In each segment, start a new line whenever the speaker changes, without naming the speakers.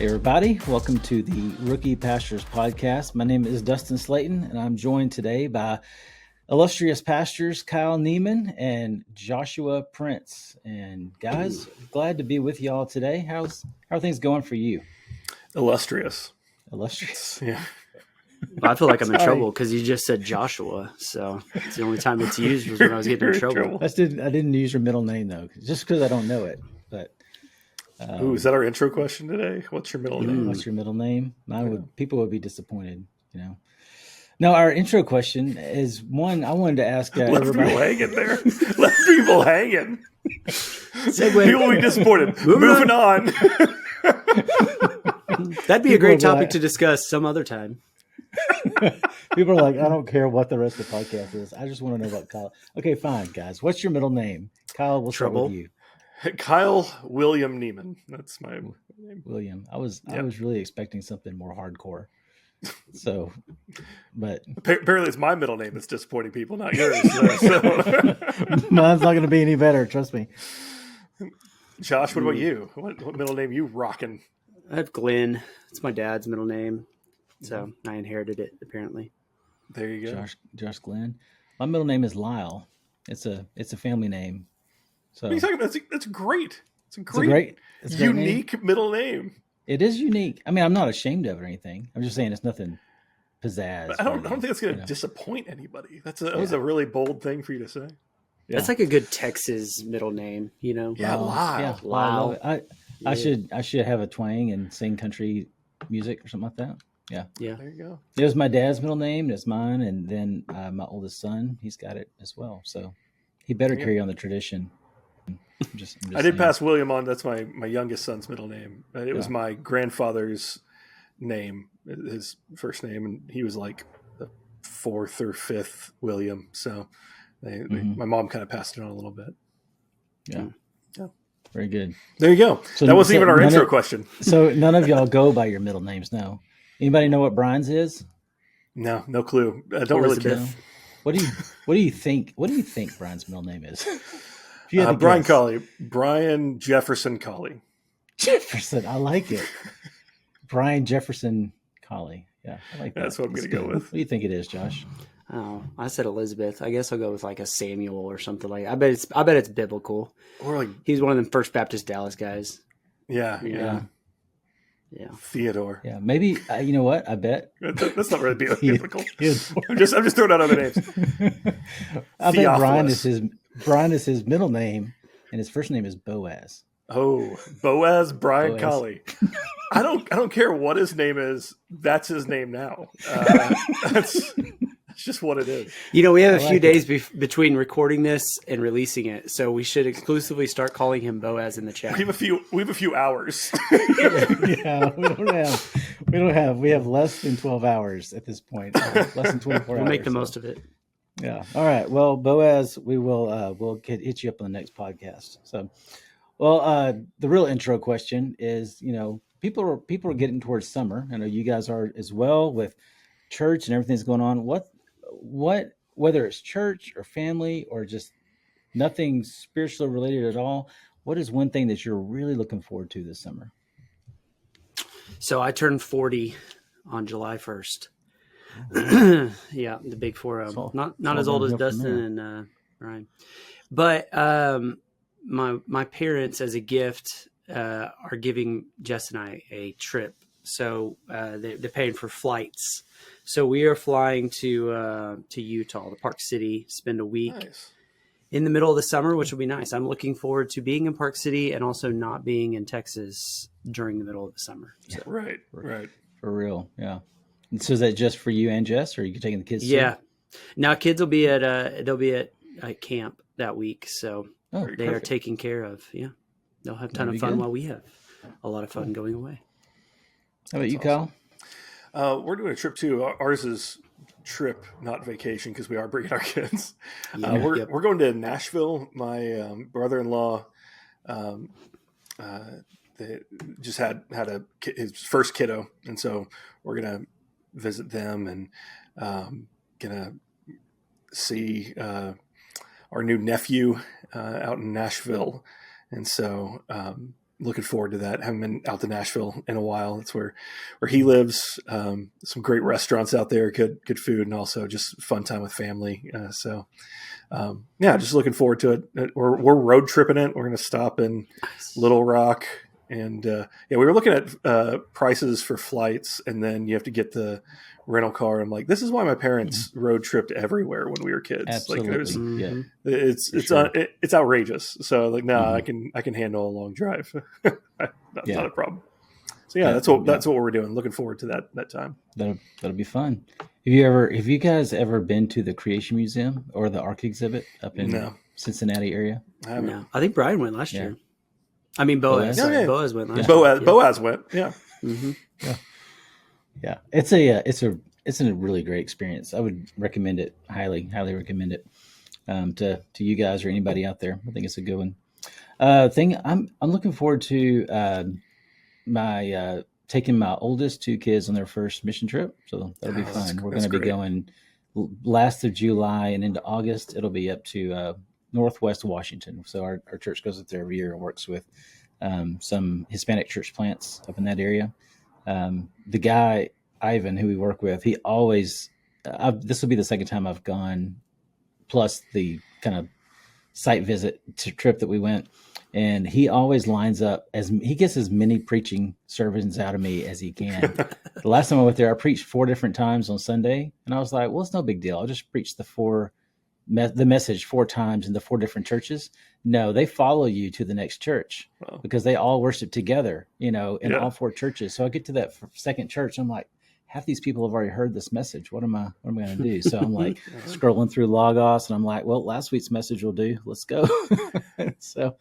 everybody. Welcome to the Rookie Pastors Podcast. My name is Dustin Slayton, and I'm joined today by illustrious pastors Kyle Neiman and Joshua Prince. And guys, glad to be with y'all today. How are things going for you?
Illustrious.
Yeah.
Well, I feel like I'm in trouble because you just said Joshua, so it's the only time it's used was when I was getting in trouble.
I didn't use your middle name though, just because I don't know it. But
is that our intro question today? What's your middle name?
What's your middle name? People would be disappointed, you know. No, our intro question is one I wanted to ask
Left
everybody.
people hanging there. Left people hanging.
Segue.
People will be disappointed. Moving on.
That'd be a great topic to discuss some other time.
People are like, I don't care what the rest of the podcast is. I just want to know about Kyle. Okay, fine, guys. What's your middle name? Kyle, we'll start with you.
Kyle William Neiman. That's my name.
William. I was really expecting something more hardcore. So, but
apparently it's my middle name that's disappointing people, not yours. So.
Mine's not going to be any better. Trust me.
Josh, what about you? What middle name you rocking?
I have Glenn. It's my dad's middle name, so I inherited it apparently.
There you go,
Josh Glenn. My middle name is Lyle. It's a family name. So
what are you talking about? That's great. It's a great unique middle name.
It is unique. I mean, I'm not ashamed of it or anything. I'm just saying it's nothing pizzazz.
I don't think it's going to disappoint anybody. That was a really bold thing for you to say.
Yeah. That's like a good Texas middle name, you know?
Yeah, Lyle.
Yeah,
Lyle.
I should have a twang and sing country music or something like that. Yeah.
There you go.
It was my dad's middle name. It's mine, and then my oldest son, he's got it as well. So he better carry on the tradition. I'm just
I did pass William on. That's my youngest son's middle name. It was my grandfather's name, his first name, and he was like the fourth or fifth William. So my mom kind of passed it on a little bit.
Yeah. Very good.
There you go. So that wasn't even our intro question.
So none of y'all go by your middle names, no? Anybody know what Brian's is?
No clue. I don't really care.
What do you think? What do you think Brian's middle name is?
Brian Colley. Brian Jefferson Colley.
Jefferson. I like it. Brian Jefferson Colley. Yeah, I like that.
That's what I'm going to go with.
What do you think it is, Josh?
Oh, I said Elizabeth. I guess I'll go with like a Samuel or something like that. I bet it's biblical.
Or like
he's one of them First Baptist Dallas guys.
Yeah. Theodore.
Yeah, maybe. You know what? I bet
that's not really biblical. I'm just throwing out other names.
I bet Brian is his middle name, and his first name is Boaz.
Oh, Boaz Brian Colley. I don't care what his name is. That's his name now. That's just what it is.
You know, we have a few days between recording this and releasing it, so we should exclusively start calling him Boaz in the chat.
We have a few hours.
Yeah, we have less than 12 hours at this point. Less than 24 hours.
We'll make the most of it.
Yeah. All right. Well, Boaz, we'll hit you up on the next podcast. So, the real intro question is, you know, people are getting towards summer. I know you guys are as well with church and everything's going on. What whether it's church or family or just nothing spiritual related at all, what is one thing that you're really looking forward to this summer?
So I turned 40 on July 1st. Yeah, the big 4-0. Not as old as Dustin and Ryan. But my parents, as a gift, are giving Jess and I a trip. So they're paying for flights. So we are flying to Utah, to Park City, spend a week in the middle of the summer, which will be nice. I'm looking forward to being in Park City and also not being in Texas during the middle of the summer. So.
Right.
For real, yeah. And so is that just for you and Jess, or are you taking the kids?
Yeah. Now kids will be at camp that week, so they are taken care of. Yeah, they'll have a ton of fun while we have a lot of fun going away.
How about you, Kyle?
We're doing a trip too. Ours is trip, not vacation, because we are bringing our kids. We're going to Nashville. My brother-in-law they just had his first kiddo, and so we're gonna visit them and gonna see our new nephew out in Nashville, and so looking forward to that. Haven't been out to Nashville in a while. That's where he lives. Some great restaurants out there, good food, and also just fun time with family. Just looking forward to it. We're road tripping it. We're going to stop in Little Rock. And we were looking at prices for flights, and then you have to get the rental car. I'm like, this is why my parents road tripped everywhere when we were kids.
Absolutely.
It's outrageous. So like, no, I can handle a long drive. Not a problem. So that's what we're doing. Looking forward to that time.
That'll be fun. Have you guys ever been to the Creation Museum or the Ark exhibit up in Cincinnati area?
No, I think Brian went last year. I mean, Boaz. Boaz went last
year. Boaz went. Yeah.
Mm-hmm.
Yeah. It's a really great experience. I would recommend it. Highly recommend it to you guys or anybody out there. I think it's a good one. I'm looking forward to my taking my oldest two kids on their first mission trip. So that'll be fun. We're going to be going last of July and into August. It'll be up to Northwest Washington. So our church goes up there every year and works with some Hispanic church plants up in that area. The guy, Ivan, who we work with, he always, this will be the second time I've gone, plus the kind of site visit trip that we went. And he always lines up he gets as many preaching sermons out of me as he can. The last time I went there, I preached 4 different times on Sunday. And I was like, well, it's no big deal. I'll just preach the message 4 times in the 4 different churches. No, they follow you to the next church because they all worship together, in all 4 churches. So I get to that second church. I'm like, half these people have already heard this message. What am I going to do? So I'm like scrolling through Logos and I'm like, well, last week's message will do. Let's go. So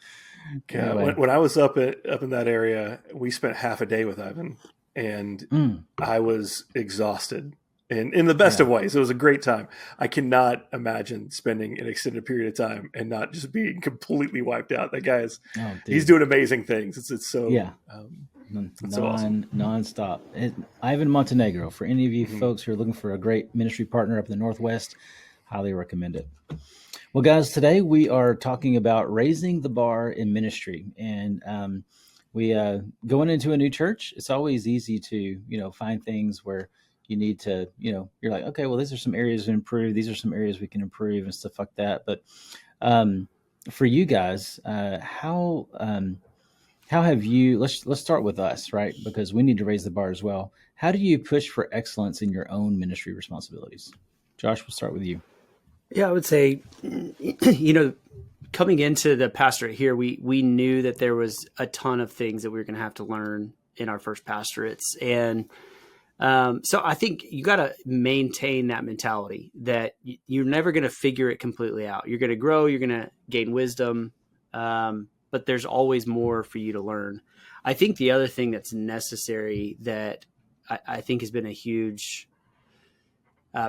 anyway. When I was up in that area, we spent half a day with Ivan and I was exhausted. And in the best of ways, it was a great time. I cannot imagine spending an extended period of time and not just being completely wiped out. That guy he's doing amazing things. It's so awesome.
Nonstop. Ivan Montenegro, for any of you folks who are looking for a great ministry partner up in the Northwest, highly recommend it. Well, guys, today we are talking about raising the bar in ministry. And we going into a new church, it's always easy to, find things where you need to, you're like, okay, well, these are some areas to improve. These are some areas we can improve and stuff like that. But for you guys, how have you, let's start with us, right? Because we need to raise the bar as well. How do you push for excellence in your own ministry responsibilities? Josh, we'll start with you.
Yeah, I would say, coming into the pastorate here, we knew that there was a ton of things that we were going to have to learn in our first pastorates. And so I think you got to maintain that mentality that you're never going to figure it completely out. You're going to grow, you're going to gain wisdom, but there's always more for you to learn. I think the other thing that's necessary that I think has been a huge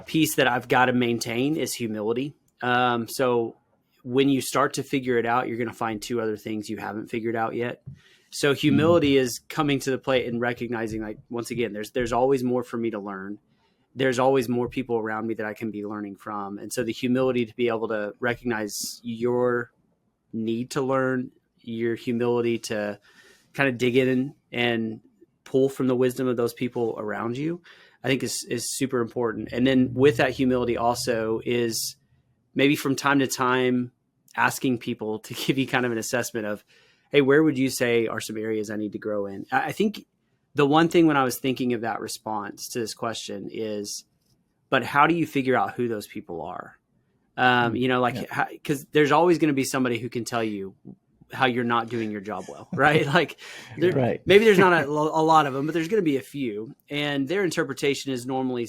piece that I've got to maintain is humility. So when you start to figure it out, you're going to find 2 other things you haven't figured out yet. So humility is coming to the plate and recognizing, like, once again, there's always more for me to learn. There's always more people around me that I can be learning from. And so the humility to be able to recognize your need to learn, your humility to kind of dig in and pull from the wisdom of those people around you, I think is super important. And then with that humility also is maybe from time to time asking people to give you kind of an assessment of, hey, where would you say are some areas I need to grow in? I think the one thing when I was thinking of that response to this question is, but how do you figure out who those people are? Because there's always going to be somebody who can tell you how you're not doing your job well, right? Like,
right.
Maybe there's not a lot of them, but there's going to be a few, and their interpretation is normally,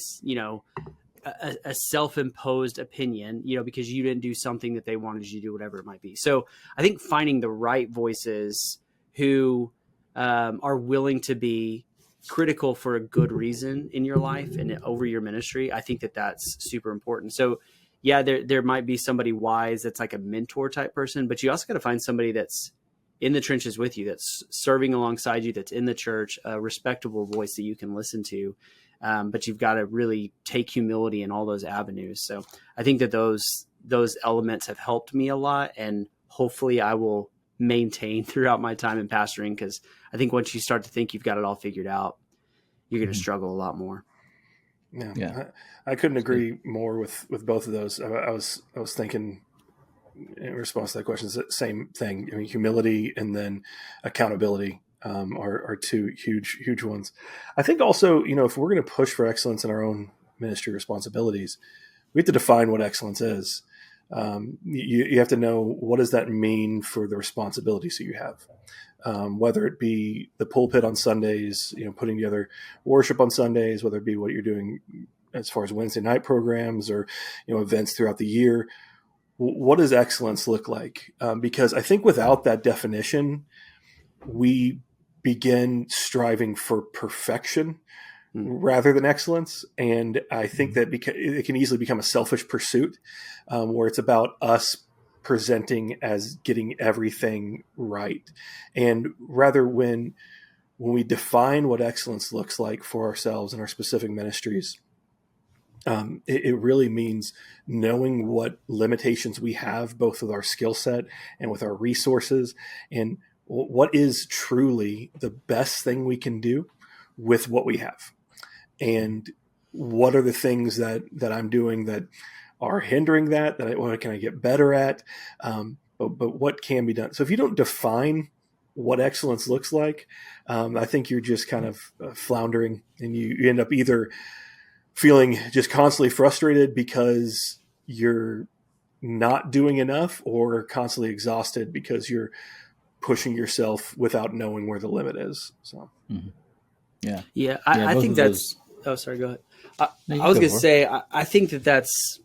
a self-imposed opinion, because you didn't do something that they wanted you to do, whatever it might be. So I think finding the right voices who are willing to be critical for a good reason in your life and over your ministry, I think that's super important. So yeah, there might be somebody wise that's like a mentor type person, but you also got to find somebody that's in the trenches with you, that's serving alongside you, that's in the church, a respectable voice that you can listen to. But you've got to really take humility in all those avenues. So I think that those elements have helped me a lot, and hopefully I will maintain throughout my time in pastoring, because I think once you start to think you've got it all figured out, you're going to struggle a lot more.
Yeah. I couldn't agree more with both of those. I was thinking in response to that question, same thing. I mean, humility and then accountability are two huge ones. I think also, if we're going to push for excellence in our own ministry responsibilities, we have to define what excellence is. You have to know, what does that mean for the responsibilities that you have? Whether it be the pulpit on Sundays, putting together worship on Sundays, whether it be what you're doing as far as Wednesday night programs or, events throughout the year. What does excellence look like? Because I think without that definition, we begin striving for perfection rather than excellence. And I think that it can easily become a selfish pursuit where it's about us presenting as getting everything right. And rather, when we define what excellence looks like for ourselves and our specific ministries, it really means knowing what limitations we have, both with our skill set and with our resources, and what is truly the best thing we can do with what we have. And what are the things that I'm doing that are hindering that what can I get better at? But what can be done? So if you don't define what excellence looks like, I think you're just kind of floundering, and you end up either feeling just constantly frustrated because you're not doing enough, or constantly exhausted because you're pushing yourself without knowing where the limit is. So,
yeah. I think that's. Oh, sorry. Go ahead. I was going to say, I think that's.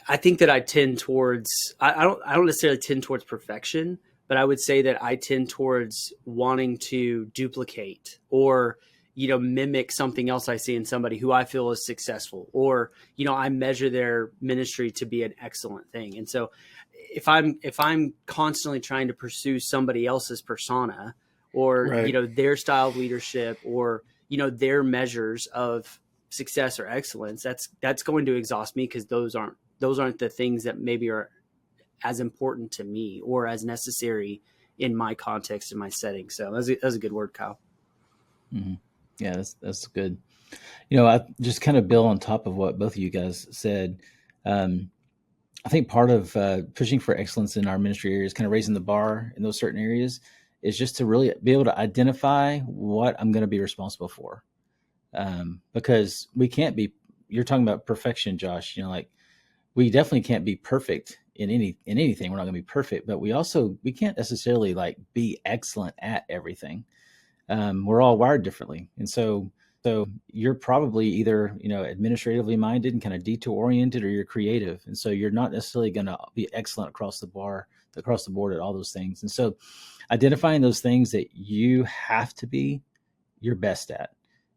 I think that I tend towards. I don't necessarily tend towards perfection, but I would say that I tend towards wanting to duplicate or mimic something else I see in somebody who I feel is successful, or, I measure their ministry to be an excellent thing. And so if I'm constantly trying to pursue somebody else's persona, or, their style of leadership, or, their measures of success or excellence, that's going to exhaust me, because those aren't the things that maybe are as important to me or as necessary in my context, in my setting. So that's a good word, Kyle.
Mm-hmm. Yeah, that's good. I just kind of build on top of what both of you guys said. I think part of pushing for excellence in our ministry areas, kind of raising the bar in those certain areas, is just to really be able to identify what I'm going to be responsible for. Because we can't be, you're talking about perfection, Josh, we definitely can't be perfect in anything. We're not going to be perfect, but we can't necessarily be excellent at everything. We're all wired differently. And so you're probably either, administratively minded and kind of detail oriented, or you're creative. And so you're not necessarily going to be excellent across the board at all those things. And so identifying those things that you have to be your best at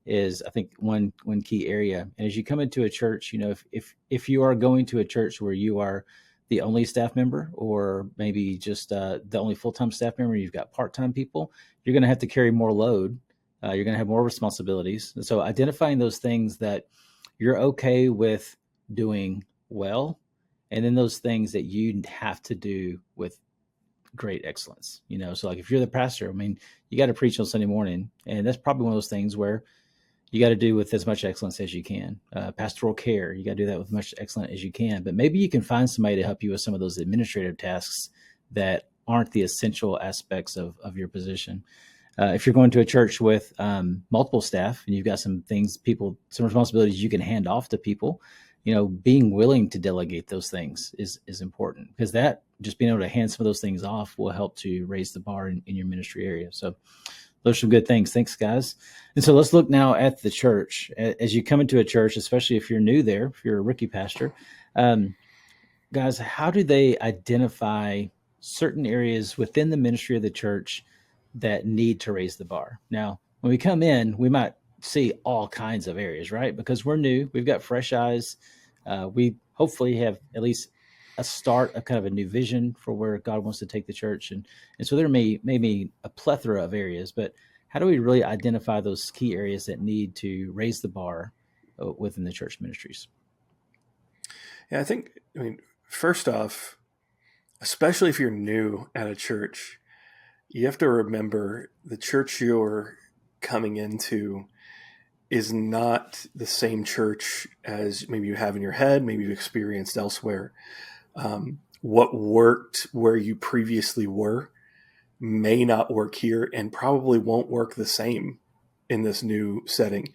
is, I think, one key area. And as you come into a church, if you are going to a church where you are the only staff member, or maybe just the only full-time staff member, you've got part-time people, you're going to have to carry more load. You're going to have more responsibilities. And so identifying those things that you're okay with doing well, and then those things that you have to do with great excellence. So if you're the pastor, you got to preach on Sunday morning, and that's probably one of those things where you got to do with as much excellence as you can. Pastoral care, you got to do that with as much excellence as you can. But maybe you can find somebody to help you with some of those administrative tasks that aren't the essential aspects of your position. If you're going to a church with multiple staff, and you've got some responsibilities you can hand off to people, being willing to delegate those things is important, because that, just being able to hand some of those things off, will help to raise the bar in your ministry area. So those are some good things. Thanks, guys. And so let's look now at the church. As you come into a church, especially if you're new there, if you're a rookie pastor, guys, how do they identify certain areas within the ministry of the church that need to raise the bar? Now, when we come in, we might see all kinds of areas, right? Because we're new, we've got fresh eyes. We hopefully have at least a start of kind of a new vision for where God wants to take the church. And so there may be a plethora of areas, but how do we really identify those key areas that need to raise the bar within the church ministries?
Yeah, first off, especially if you're new at a church, you have to remember the church you're coming into is not the same church as maybe you have in your head, maybe you've experienced elsewhere. What worked where you previously were may not work here and probably won't work the same in this new setting.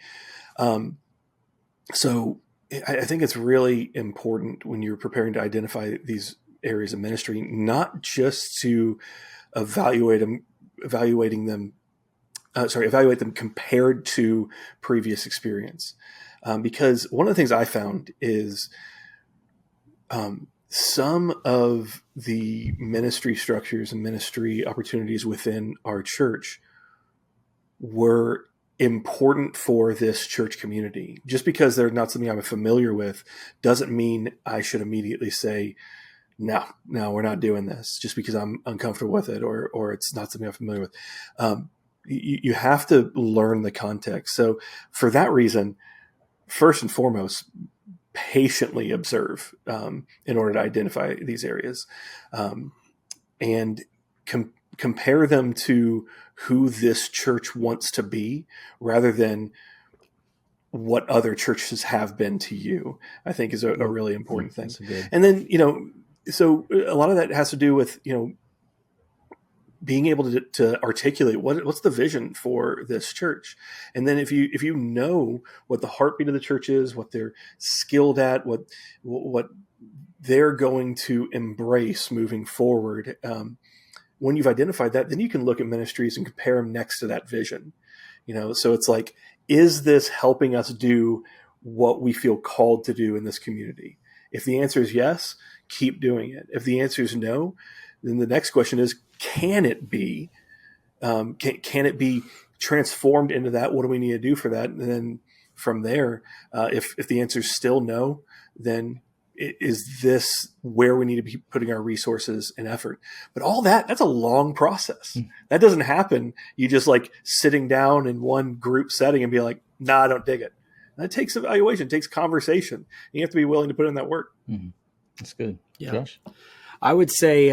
So I think it's really important when you're preparing to identify these areas of ministry, not just to evaluate them compared to previous experience. Because one of the things I found is some of the ministry structures and ministry opportunities within our church were important for this church community. Just because they're not something I'm familiar with doesn't mean I should immediately say, no, we're not doing this just because I'm uncomfortable with it or it's not something I'm familiar with. You have to learn the context. So for that reason, first and foremost, patiently observe in order to identify these areas and compare them to who this church wants to be rather than what other churches have been to you, I think is a really important thing. And then, so a lot of that has to do with, being able to articulate what's the vision for this church. And then if you know what the heartbeat of the church is, what they're skilled at, what they're going to embrace moving forward, when you've identified that, then you can look at ministries and compare them next to that vision. So it's like, is this helping us do what we feel called to do in this community? If the answer is yes, keep doing it. If the answer is no, then the next question is, can it be? Can it be transformed into that? What do we need to do for that? And then from there, if the answer is still no, then is this where we need to be putting our resources and effort? But all that's a long process. That doesn't happen. You just like sitting down in one group setting and be like, nah, I don't dig it. That takes evaluation, it takes conversation. You have to be willing to put in that work.
Mm-hmm. That's good.
Yeah.
Josh?
I would say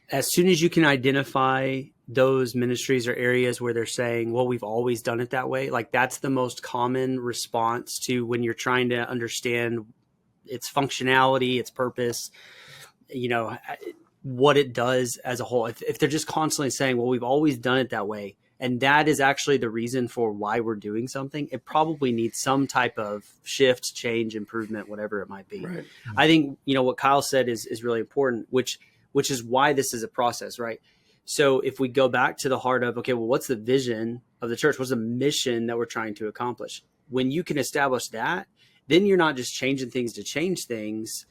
as soon as you can identify those ministries or areas where they're saying, well, we've always done it that way. Like that's the most common response to when you're trying to understand its functionality, its purpose, what it does as a whole. If they're just constantly saying, well, we've always done it that way, and that is actually the reason for why we're doing something, it probably needs some type of shift, change, improvement, whatever it might be.
Right.
I think, what Kyle said is really important, which is why this is a process, right? So if we go back to the heart of, okay, well, what's the vision of the church? What's the mission that we're trying to accomplish? When you can establish that, then you're not just changing things to change things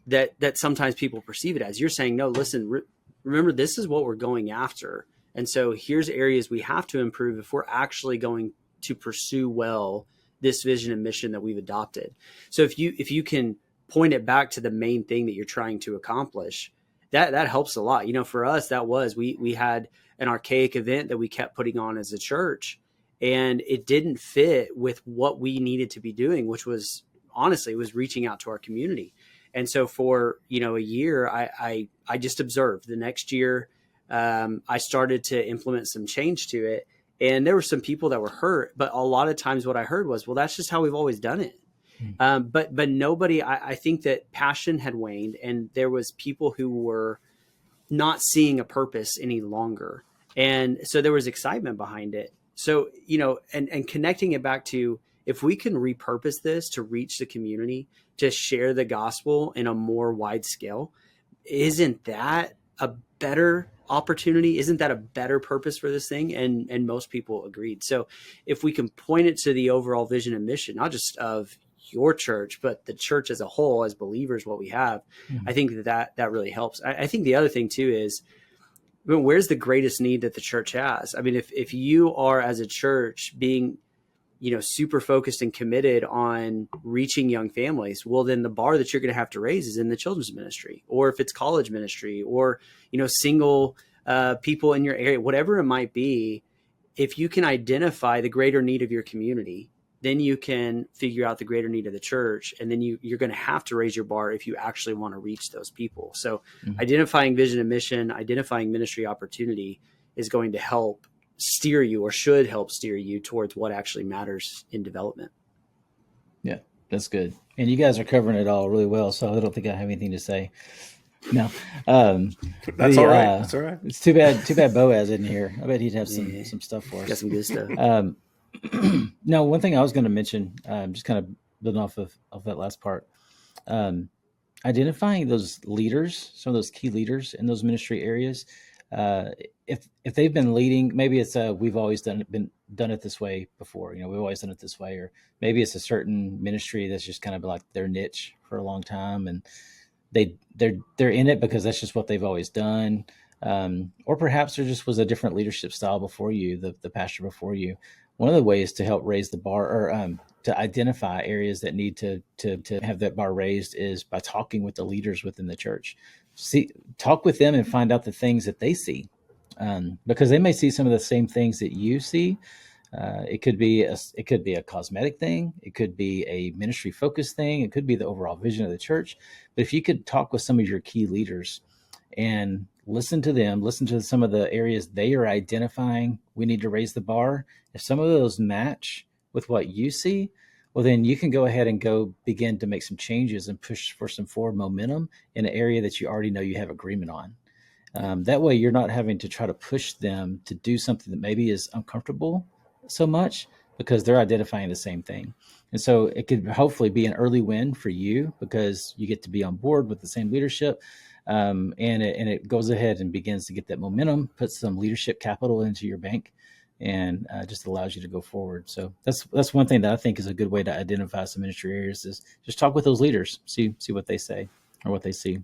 that sometimes people perceive it as. You're saying, no, listen, remember, this is what we're going after. And so here's areas we have to improve if we're actually going to pursue well this vision and mission that we've adopted. So if you can point it back to the main thing that you're trying to accomplish, that helps a lot. For us, that was, we had an archaic event that we kept putting on as a church, and it didn't fit with what we needed to be doing, which was honestly, it was reaching out to our community. And so for, a year, I just observed. The next year, I started to implement some change to it. And there were some people that were hurt, but a lot of times what I heard was, well, that's just how we've always done it. But nobody, I think that passion had waned, and there was people who were not seeing a purpose any longer. And so there was excitement behind it. So, and connecting it back to, if we can repurpose this to reach the community, to share the gospel in a more wide scale, isn't that a better opportunity? Isn't that a better purpose for this thing? And most people agreed. So if we can point it to the overall vision and mission, not just of your church, but the church as a whole, as believers, what we have, I think that really helps. I think the other thing too is, where's the greatest need that the church has? I mean, if you are as a church being, super focused and committed on reaching young families, well, then the bar that you're going to have to raise is in the children's ministry, or if it's college ministry, or, single people in your area, whatever it might be. If you can identify the greater need of your community then you can figure out the greater need of the church. And then you're going to have to raise your bar if you actually want to reach those people. So identifying vision and mission, identifying ministry opportunity is going to help steer you, or should help steer you towards what actually matters in development.
Yeah, that's good. And you guys are covering it all really well. So I don't think I have anything to say. No,
that's all right. That's all right.
It's too bad Boaz isn't here. I bet he'd have some stuff for us.
Got some good stuff.
No, one thing I was going to mention, just kind of building off of that last part, identifying those leaders, some of those key leaders in those ministry areas. If they've been leading, maybe it's we've always done it this way before. We've always done it this way, or maybe it's a certain ministry that's just kind of like their niche for a long time, and they're in it because that's just what they've always done. Or perhaps there just was a different leadership style before you, the pastor before you. One of the ways to help raise the bar, or to identify areas that need to have that bar raised, is by talking with the leaders within the church. Talk with them and find out the things that they see, because they may see some of the same things that you see. It could be a cosmetic thing. It could be a ministry focused thing. It could be the overall vision of the church. But if you could talk with some of your key leaders and listen to them, listen to some of the areas they are identifying, we need to raise the bar. If some of those match with what you see, well, then you can go ahead and go begin to make some changes and push for some forward momentum in an area that you already know you have agreement on. That way you're not having to try to push them to do something that maybe is uncomfortable so much, because they're identifying the same thing. And so it could hopefully be an early win for you, because you get to be on board with the same leadership. And it goes ahead and begins to get that momentum, puts some leadership capital into your bank, and just allows you to go forward. So that's one thing that I think is a good way to identify some ministry areas, is just talk with those leaders, see what they say or what they see.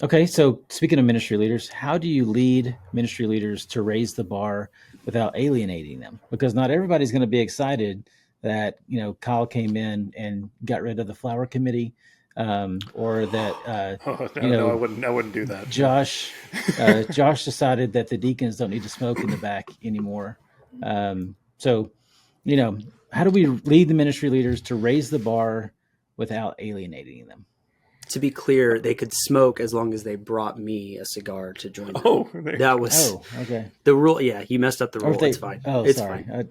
Okay, so speaking of ministry leaders, how do you lead ministry leaders to raise the bar without alienating them? Because not everybody's going to be excited that Kyle came in and got rid of the flower committee, or that
I wouldn't do that.
Josh decided that the deacons don't need to smoke in the back anymore. So how do we lead the ministry leaders to raise the bar without alienating them?
To be clear, they could smoke as long as they brought me a cigar to join them. That was
okay.
The rule. Yeah, you messed up the rule. It's fine. It's
sorry.
fine.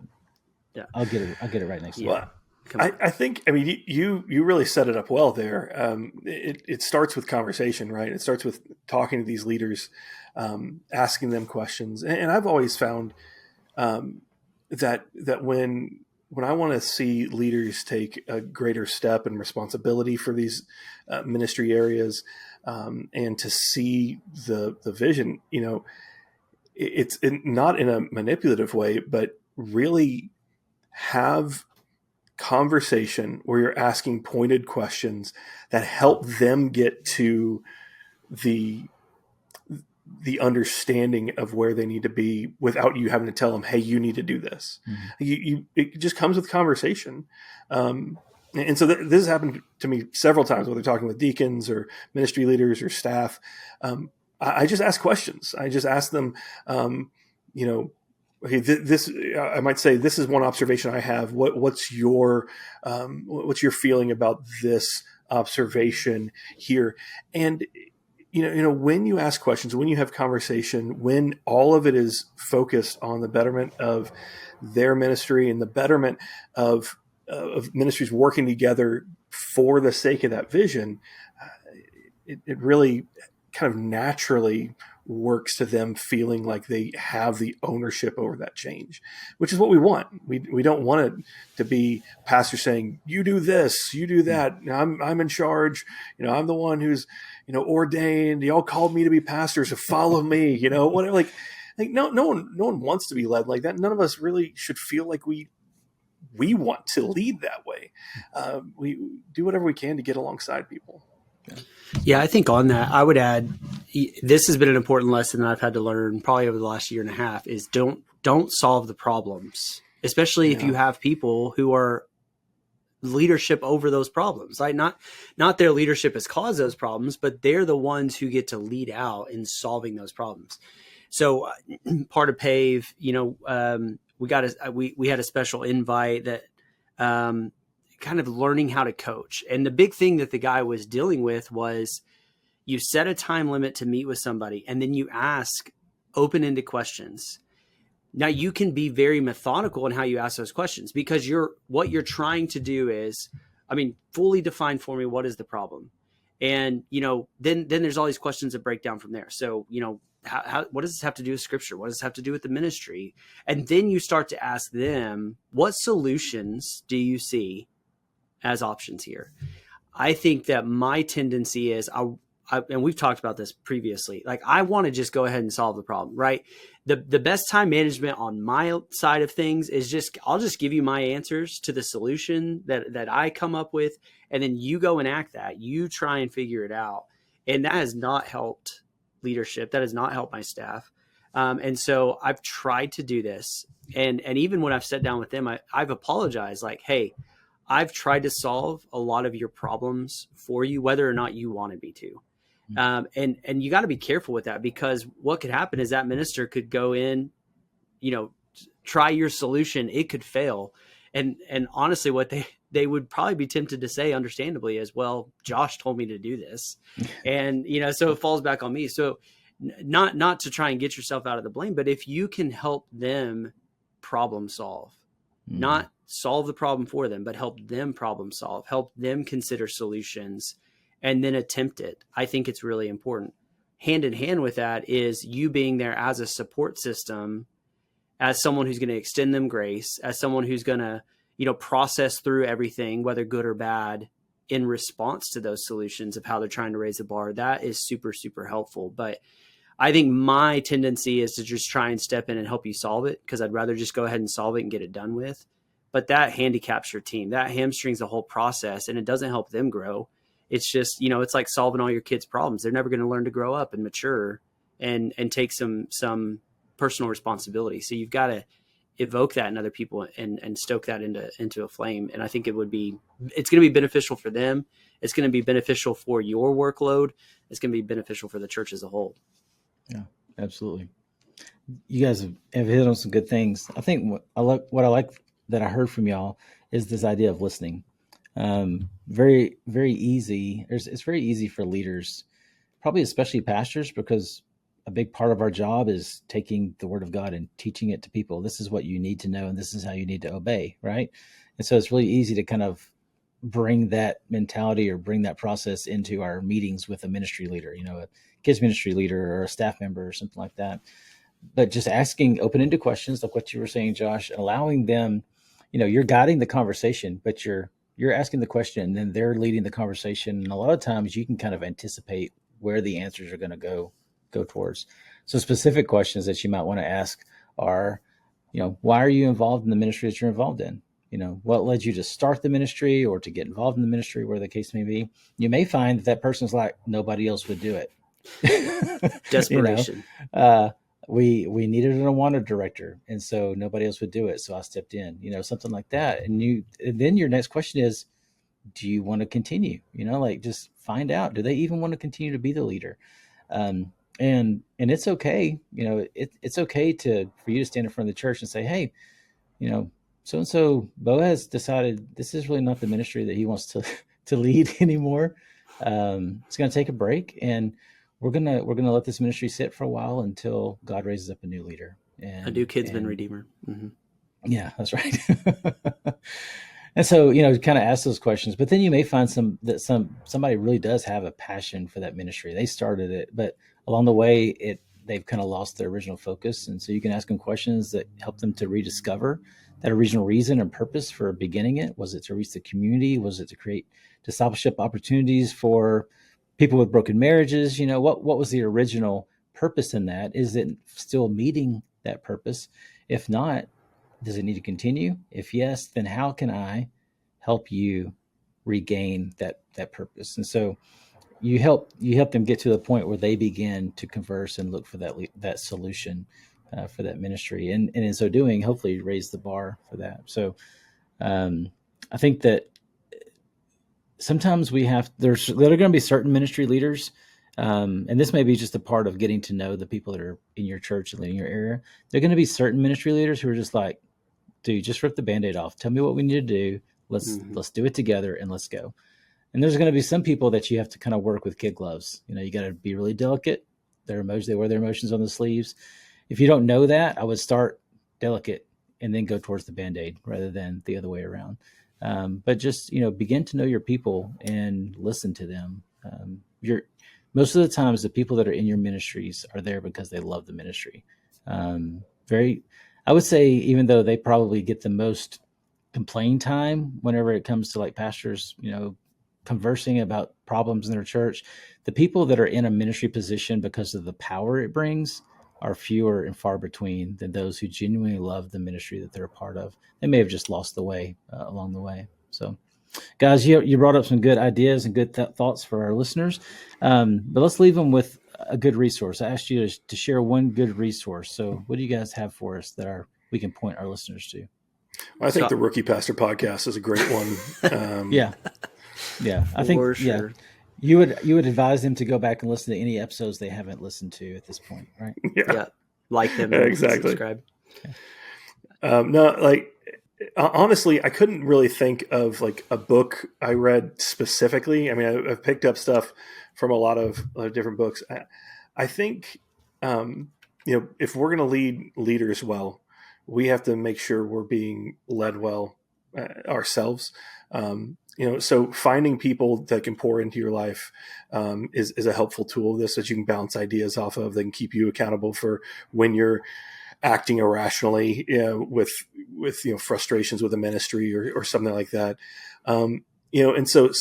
I'll get it right next time.
Well, I think, you really set it up well there. It starts with conversation, right? It starts with talking to these leaders, asking them questions. And I've always found that when I want to see leaders take a greater step in responsibility for these ministry areas, and to see the vision, it's not in a manipulative way, but really have conversation where you're asking pointed questions that help them get to the understanding of where they need to be without you having to tell them, hey, you need to do this. Mm-hmm. It just comes with conversation. And so this has happened to me several times, whether talking with deacons or ministry leaders or staff. I just ask questions. I just ask them, okay, this I might say, this is one observation I have. What's your feeling about this observation here? And when you ask questions, when you have conversation, when all of it is focused on the betterment of their ministry and the betterment of ministries working together for the sake of that vision, it really kind of naturally works to them feeling like they have the ownership over that change, which is what we want. We don't want it to be pastors saying, you do this, you do that. I'm in charge. I'm the one who's, ordained. Y'all called me to be pastors, so follow me, whatever. Like no one wants to be led like that. None of us really should feel like we want to lead that way. We do whatever we can to get alongside people.
Yeah, I think on that, I would add, this has been an important lesson that I've had to learn probably over the last year and a half, is don't solve the problems, especially if you have people who are leadership over those problems. Right? Not their leadership has caused those problems, but they're the ones who get to lead out in solving those problems. So part of PAVE, we had a special invite that kind of learning how to coach. And the big thing that the guy was dealing with was you set a time limit to meet with somebody, and then you ask open-ended questions. Now you can be very methodical in how you ask those questions, because what you're trying to do is, fully define for me, what is the problem? And, then there's all these questions that break down from there. So, what does this have to do with scripture? What does this have to do with the ministry? And then you start to ask them, what solutions do you see as options here? I think that my tendency is, and we've talked about this previously, like I want to just go ahead and solve the problem, right? The best time management on my side of things is I'll just give you my answers to the solution that I come up with, and then you go and act that. You try and figure it out. And that has not helped leadership. That has not helped my staff. And so I've tried to do this. And even when I've sat down with them, I've apologized, like, hey, I've tried to solve a lot of your problems for you, whether or not you wanted me to. And you got to be careful with that, because what could happen is that minister could go in, try your solution. It could fail. And honestly, what they would probably be tempted to say, understandably, is, well, Josh told me to do this. And, so it falls back on me. So not to try and get yourself out of the blame, but if you can help them problem solve, not solve the problem for them, but help them problem solve, help them consider solutions, and then attempt it, I think it's really important. Hand in hand with that is you being there as a support system, as someone who's going to extend them grace, as someone who's going to, process through everything, whether good or bad, in response to those solutions of how they're trying to raise the bar. That is super, super helpful. But I think my tendency is to just try and step in and help you solve it, because I'd rather just go ahead and solve it and get it done with. But that handicaps your team. That hamstrings the whole process, and it doesn't help them grow. It's just, it's like solving all your kids' problems. They're never going to learn to grow up and mature and take some personal responsibility. So you've got to evoke that in other people and stoke that into a flame. And I think it's going to be beneficial for them. It's going to be beneficial for your workload. It's going to be beneficial for the church as a whole.
Yeah, absolutely. You guys have hit on some good things. I think what I like that I heard from y'all is this idea of listening. Very, very easy. It's very easy for leaders, probably especially pastors, because a big part of our job is taking the word of God and teaching it to people. This is what you need to know, and this is how you need to obey, right? And so it's really easy to kind of bring that mentality or bring that process into our meetings with a ministry leader, a kids ministry leader or a staff member or something like that. But just asking open-ended questions, like what you were saying, Josh, and allowing them, you're guiding the conversation, but you're asking the question and then they're leading the conversation. And a lot of times you can kind of anticipate where the answers are going to go towards. So specific questions that you might want to ask are, why are you involved in the ministry that you're involved in? What led you to start the ministry or to get involved in the ministry, where the case may be. You may find that person's like, nobody else would do it.
Desperation.
We needed an wanted director, and so nobody else would do it. So I stepped in, something like that. And then your next question is, do you want to continue? Just find out, do they even want to continue to be the leader? And it's okay. It's okay for you to stand in front of the church and say, hey, so-and-so Boaz decided this is really not the ministry that he wants to lead anymore. It's going to take a break, and we're gonna let this ministry sit for a while until God raises up a new leader. And
a new kidsman redeemer. Mm-hmm.
Yeah, that's right. And so, kind of ask those questions, but then you may find somebody really does have a passion for that ministry. They started it, but along the way, they've kind of lost their original focus. And so you can ask them questions that help them to rediscover that original reason and purpose for beginning it. Was it to reach the community? Was it to create discipleship opportunities for people with broken marriages? What was the original purpose in that? Is it still meeting that purpose? If not, does it need to continue? If yes, then how can I help you regain that purpose? And so you help them get to the point where they begin to converse and look for that solution for that ministry, and in so doing, hopefully raise the bar for that. So I think that sometimes there are going to be certain ministry leaders, and this may be just a part of getting to know the people that are in your church and in your area. There are going to be certain ministry leaders who are just like, dude, just rip the Band-Aid off. Tell me what we need to do. Let's do it together and let's go. And there's going to be some people that you have to kind of work with kid gloves. You got to be really delicate. They wear their emotions on the sleeves. If you don't know that, I would start delicate and then go towards the Band-Aid rather than the other way around. But just, begin to know your people and listen to them. Most of the times the people that are in your ministries are there because they love the ministry. I would say, even though they probably get the most complain time whenever it comes to like pastors, conversing about problems in their church, the people that are in a ministry position because of the power it brings are fewer and far between than those who genuinely love the ministry that they're a part of. They may have just lost the way along the way. So, guys, you brought up some good ideas and good thoughts for our listeners, but let's leave them with a good resource. I asked you to share one good resource. So what do you guys have for us that we can point our listeners to?
I think the Rookie Pastor podcast is a great one.
Yeah. I think
for sure.
You would advise them to go back and listen to any episodes they haven't listened to at this point, right?
Yeah. Like them. And
exactly.
Subscribe.
Honestly, I couldn't really think of like a book I read specifically. I mean, I've picked up stuff from a lot of different books. I think, if we're going to lead leaders well, we have to make sure we're being led well ourselves. So finding people that can pour into your life is a helpful tool of this, that you can bounce ideas off of. They can keep you accountable for when you're acting irrationally with frustrations with a ministry or something like that. And so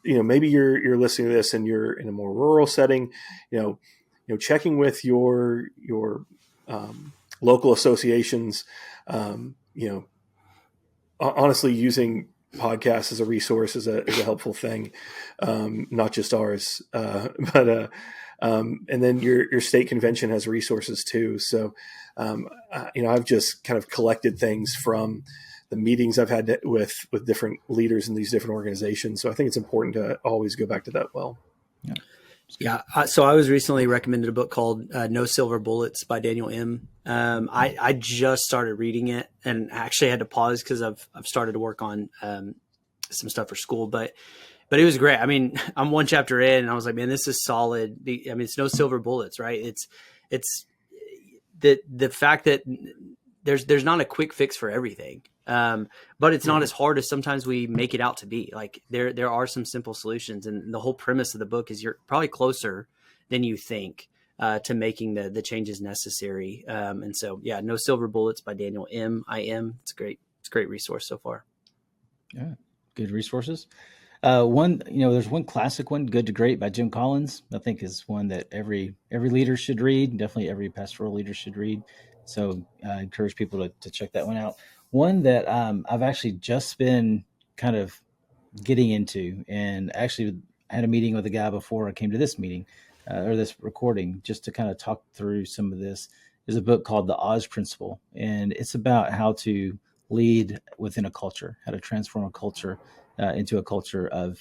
maybe you're listening to this and you're in a more rural setting, checking with your local associations, honestly, using podcasts as a resource is a helpful thing, not just ours, but and then your state convention has resources too. So, I've just kind of collected things from the meetings I've had with different leaders in these different organizations. So I think it's important to always go back to that well.
Yeah. So I was recently recommended a book called No Silver Bullets by Daniel M. I just started reading it and actually had to pause because I've started to work on some stuff for school, but it was great. I mean, I'm one chapter in and I was like, man, this is solid. I mean, it's no silver bullets, right? It's the fact that there's not a quick fix for everything. But it's not as hard as sometimes we make it out to be. Like there are some simple solutions, and the whole premise of the book is you're probably closer than you think to making the changes necessary. And so, yeah, No Silver Bullets by Daniel M. It's a great resource so far.
Yeah, good resources. There's one classic one, Good to Great by Jim Collins. I think is one that every leader should read. Definitely every pastoral leader should read. So I encourage people to check that one out. One that I've actually just been kind of getting into, and actually had a meeting with a guy before I came to this meeting or this recording, just to kind of talk through some of this, is a book called The Oz Principle. And it's about how to lead within a culture, how to transform a culture into a culture of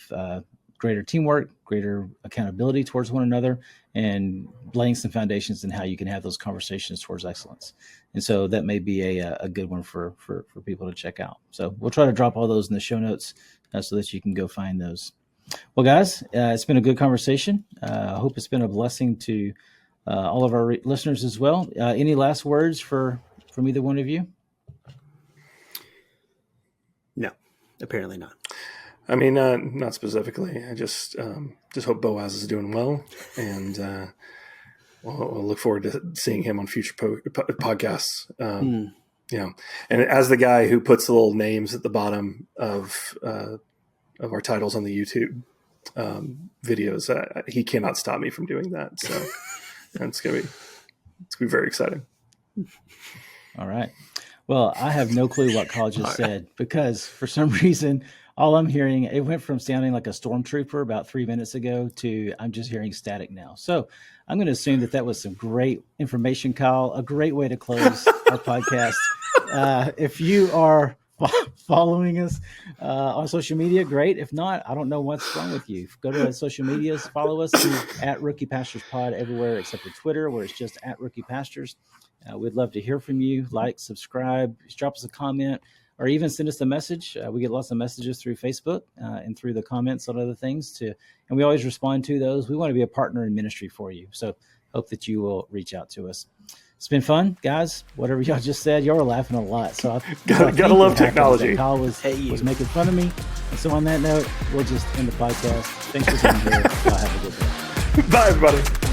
greater teamwork, greater accountability towards one another, and laying some foundations in how you can have those conversations towards excellence. And so that may be a good one for people to check out. So we'll try to drop all those in the show notes so that you can go find those. Well, guys, it's been a good conversation. I hope it's been a blessing to all of our listeners as well. Any last words from either one of you?
No, apparently not.
I mean, not specifically. I just hope Boaz is doing well, and we'll look forward to seeing him on future podcasts. And as the guy who puts the little names at the bottom of our titles on the YouTube videos, he cannot stop me from doing that. So it's gonna be very exciting.
All right. Well, I have no clue what Carl just said, because for some reason, all I'm hearing, it went from sounding like a stormtrooper about 3 minutes ago to I'm just hearing static now. So I'm going to assume that was some great information, Kyle, a great way to close our podcast. If you are following us on social media, great. If not, I don't know what's wrong with you. Go to social medias, follow us at Rookie Pastors Pod everywhere except for Twitter, where it's just at Rookie Pastors. We'd love to hear from you. Like, subscribe, drop us a comment, or even send us a message. We get lots of messages through Facebook and through the comments on other things too. And we always respond to those. We want to be a partner in ministry for you. So hope that you will reach out to us. It's been fun, guys. Whatever y'all just said, y'all were laughing a lot. So
gotta love technology.
Kyle was making fun of me. And so on that note, we'll just end the podcast. Thanks for being here. Y'all have a good day.
Bye, everybody.